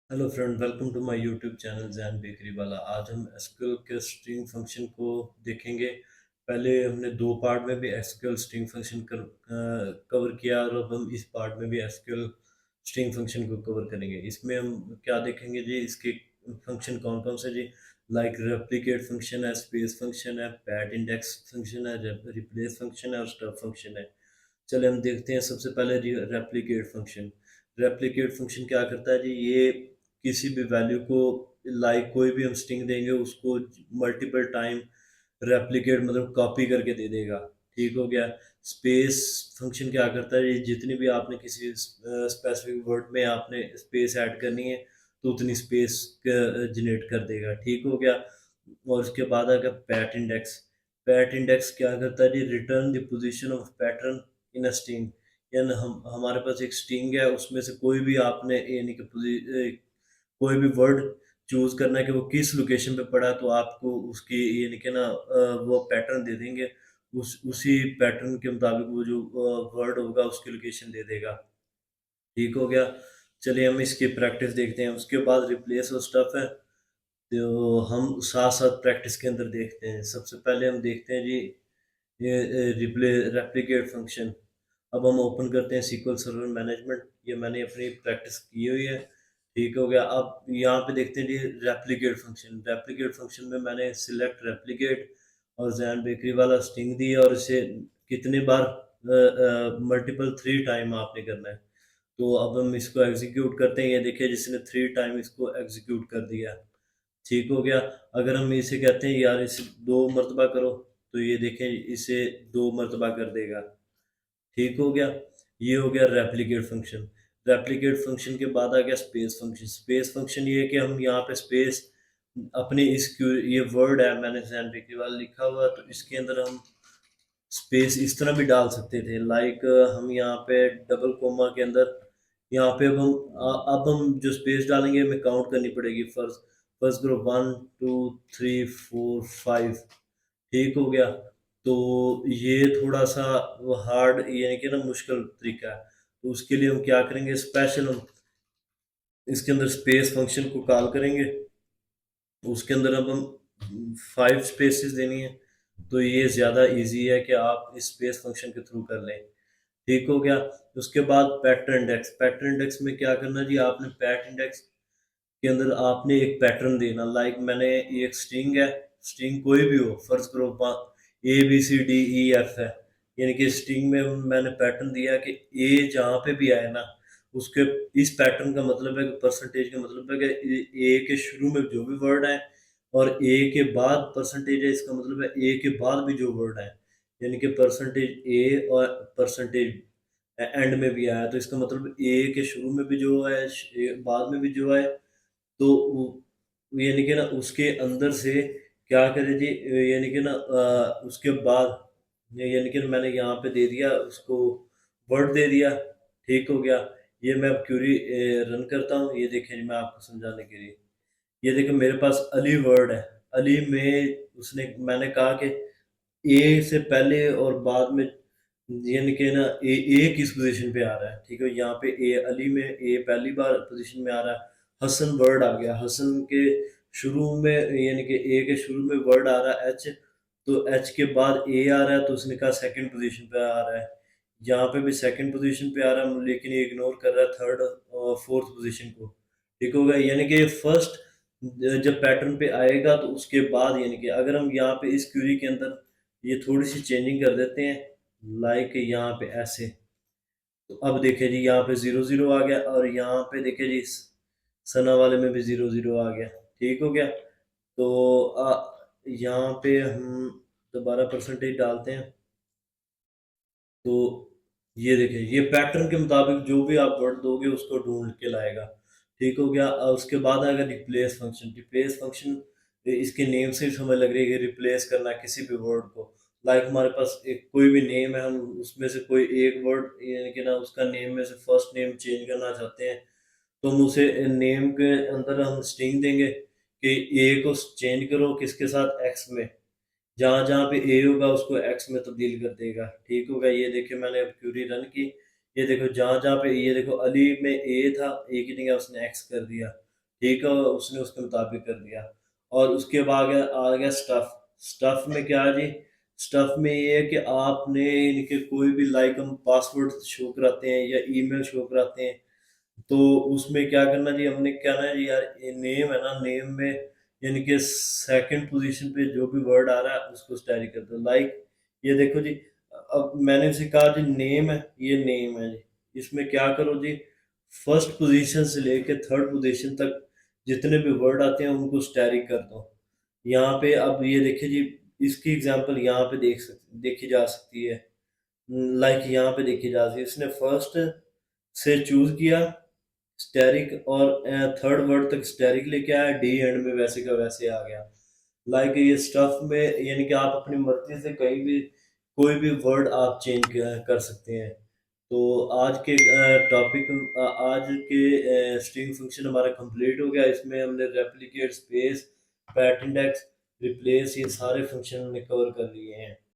Hello friend, welcome to my YouTube channel Jain bakery वाला। आज हम एसक्यूएल के स्ट्रिंग फंक्शन को देखेंगे। पहले हमने दो पार्ट में भी एसक्यूएल स्ट्रिंग फंक्शन कवर किया और अब हम इस पार्ट में भी एसक्यूएल स्ट्रिंग फंक्शन को कवर करेंगे। इसमें हम क्या देखेंगे जी, इसके फंक्शन कौन कौन से जी। लाइक रेप्लिकेट फंक्शन है, स्पेस फंक्शन है, पैट इंडेक्स फंक्शन है, रिप्लेस फंक्शन है और स्टब फंक्शन है। चले हम देखते हैं सबसे पहले रेप्लिकेट फंक्शन। रेप्लिकेट फंक्शन क्या करता है जी, ये किसी भी वैल्यू को, लाइक कोई भी हम स्ट्रिंग देंगे उसको मल्टीपल टाइम रेप्लिकेट मतलब कॉपी करके दे देगा। ठीक हो गया। स्पेस फंक्शन क्या करता है, ये जितनी भी आपने किसी स्पेसिफिक वर्ड में आपने स्पेस ऐड करनी है तो उतनी स्पेस जनरेट कर देगा। ठीक हो गया। और उसके बाद आ गया पैट इंडेक्स। पैट इंडेक्स क्या करता है जी, return the position of pattern in a string. यानी हम हमारे पास एक स्ट्रिंग है, उसमें से कोई भी आपने यानी कि कोई भी वर्ड चूज करना है कि वो किस लोकेशन पे पड़ा है, तो आपको उसकी यानी कि ना वो पैटर्न दे देंगे। उसी पैटर्न के मुताबिक वो जो वर्ड होगा उसकी लोकेशन दे देगा। ठीक हो गया। चलिए हम इसकी प्रैक्टिस देखते हैं। उसके बाद रिप्लेस और स्टफ है, तो हम साथ साथ प्रैक्टिस के अंदर देखते हैं। सबसे पहले हम देखते हैं जी, ये रिप्ले रेप्लिकेट फंक्शन। अब हम ओपन करते हैं सीक्वल सर्वर मैनेजमेंट। ये मैंने अपनी प्रैक्टिस की हुई है। ठीक हो गया। अब यहाँ पे देखते हैं जी, रेप्लिकेट फंक्शन। रेप्लिकेट फंक्शन में मैंने सिलेक्ट रेप्लिकेट और जैन बेकरी वाला स्ट्रिंग दी और इसे कितने बार मल्टीपल 3 टाइम आपने करना है। तो अब हम इसको एग्जीक्यूट करते हैं। ये देखिए, जिसने 3 टाइम इसको एग्जीक्यूट कर दिया। ठीक हो गया। अगर हम इसे कहते हैं यार इसे 2 मरतबा करो, तो ये देखें इसे 2 मरतबा कर देगा। ठीक हो गया। ये हो गया रेप्लिकेट फंक्शन। रेप्लिकेट फंक्शन के बाद आ गया स्पेस फंक्शन। स्पेस फंक्शन ये है कि हम यहाँ पे स्पेस अपने इस ये वर्ड है, मैंने सैन वाला लिखा हुआ है, तो इसके अंदर हम स्पेस इस तरह भी डाल सकते थे। लाइक हम यहाँ पे डबल कोमा के अंदर यहाँ पे अब हम जो स्पेस डालेंगे हमें काउंट करनी पड़ेगी। First first group 1 2 3 4 5। ठीक हो गया। तो ये थोड़ा सा वो हार्ड यानी कि ना मुश्किल तरीका है। तो उसके लिए हम क्या करेंगे, स्पेशल हम इसके अंदर स्पेस फंक्शन को कॉल करेंगे। उसके अंदर अब हम 5 स्पेसेस देनी है। तो ये ज़्यादा इजी है कि आप इस स्पेस फंक्शन के थ्रू कर लें। ठीक हो गया। उसके बाद पैटर्न इंडेक्स। पैटर्न इंडेक्स में क्या करना जी, आपने पैट इंडेक्स के अंदर आपने एक पैटर्न देना। लाइक मैंने एक स्ट्रिंग है, स्ट्रिंग कोई भी हो, फर्स्ट ग्रुप ABCDEF है। यानी कि स्ट्रिंग में मैंने पैटर्न दिया कि ए जहाँ पे भी आए ना, उसके इस पैटर्न का मतलब है कि परसेंटेज का मतलब है कि ए के शुरू में जो भी वर्ड है और ए के बाद परसेंटेज है, इसका मतलब है ए के बाद भी जो वर्ड है। यानी कि परसेंटेज ए और परसेंटेज एंड में भी आया, तो इसका मतलब ए के शुरू में भी जो है, बाद में भी जो है। तो यानी कि ना उसके अंदर से क्या करे जी, यानी कि ना उसके बाद यानी कि मैंने यहाँ पे दे दिया उसको, वर्ड दे दिया। ठीक हो गया। ये मैं अब क्यूरी रन करता हूँ। ये देखें जी, मैं आपको समझाने के लिए, ये देखो मेरे पास अली वर्ड है। अली में उसने मैंने कहा कि ए से पहले और बाद में, यानी कि ना ए किस पोजीशन पे आ रहा है। ठीक है, यहाँ पे ए अली में ए पहली बार पोजीशन में आ रहा है। हसन वर्ड आ गया, हसन के शुरू में यानी कि ए के शुरू में वर्ड आ रहा है एच, तो एच के बाद ए आ रहा है, तो उसने कहा सेकंड पोजीशन पे आ रहा है। यहाँ पे भी सेकंड पोजीशन पे आ रहा है, लेकिन ये इग्नोर कर रहा है थर्ड और फोर्थ पोजीशन को। ठीक हो गया। यानी कि फर्स्ट जब पैटर्न पे आएगा तो उसके बाद, यानी कि अगर हम यहाँ पे इस क्यूरी के अंदर ये थोड़ी सी चेंजिंग कर देते हैं, लाइक यहाँ पे ऐसे, तो अब देखिए जी यहाँ पे 0 0 आ गया और यहाँ पे देखिए जी सना वाले में भी 0 0 आ गया। ठीक हो गया। तो यहाँ पे हम दोबारा परसेंटेज डालते हैं। तो ये देखिए, ये पैटर्न के मुताबिक जो भी आप वर्ड दोगे उसको ढूंढ के लाएगा। ठीक हो गया। उसके बाद आएगा रिप्लेस फंक्शन। रिप्लेस फंक्शन इसके नेम से ही समझ लग रही है कि रिप्लेस करना है किसी भी वर्ड को। लाइक हमारे पास एक कोई भी नेम है, हम उसमें से कोई एक वर्ड यानी कि ना उसका नेम में से फर्स्ट नेम चेंज करना चाहते हैं, तो हम उसे नेम के अंदर हम स्ट्रिंग देंगे कि ए को चेंज करो किसके साथ, एक्स में। जहाँ जहाँ पे ए होगा उसको एक्स में तब्दील कर देगा। ठीक होगा। ये देखिए मैंने अब क्यूरी रन की। ये देखो जहाँ जहाँ पे, ये देखो अली में ए था, ए की जगह उसने एक्स कर दिया। ठीक है, उसने उसके मुताबिक कर दिया। और उसके बाद आ गया स्टफ़। स्टफ़ में क्या है जी, स्टफ़ में ये है कि आपने इनके कोई भी लाइक हम पासवर्ड शो कराते हैं या ईमेल शो कराते हैं, तो उसमें क्या करना जी, हमने क्या ना जी यार, ये नेम है ना, नेम में यानी कि सेकंड पोजीशन पे जो भी वर्ड आ रहा है उसको स्टाइल कर दो। लाइक ये देखो जी, अब मैंने इसे कहा जी नेम है, ये नेम है जी, इसमें क्या करो जी, फर्स्ट पोजीशन से लेके थर्ड पोजीशन तक जितने भी वर्ड आते हैं उनको स्टैरिक कर दो। यहाँ पे अब ये देखिए जी, इसकी एग्जांपल यहाँ पे देखी जा सकती है। लाइक यहाँ पे देखी जा सकती है, इसने फर्स्ट से चूज किया स्टैरिक और थर्ड वर्ड तक स्टैरिक लेके आया, डी एंड में वैसे का वैसे आ गया। लाइक ये स्टफ में यानी कि आप अपनी मर्जी से कहीं भी कोई भी वर्ड आप चेंज कर सकते हैं। तो आज के टॉपिक आज के स्ट्रिंग फंक्शन हमारा कंप्लीट हो गया। इसमें हमने replicate, space, PAT index, replace, ये सारे फंक्शन हमने कवर कर लिए हैं।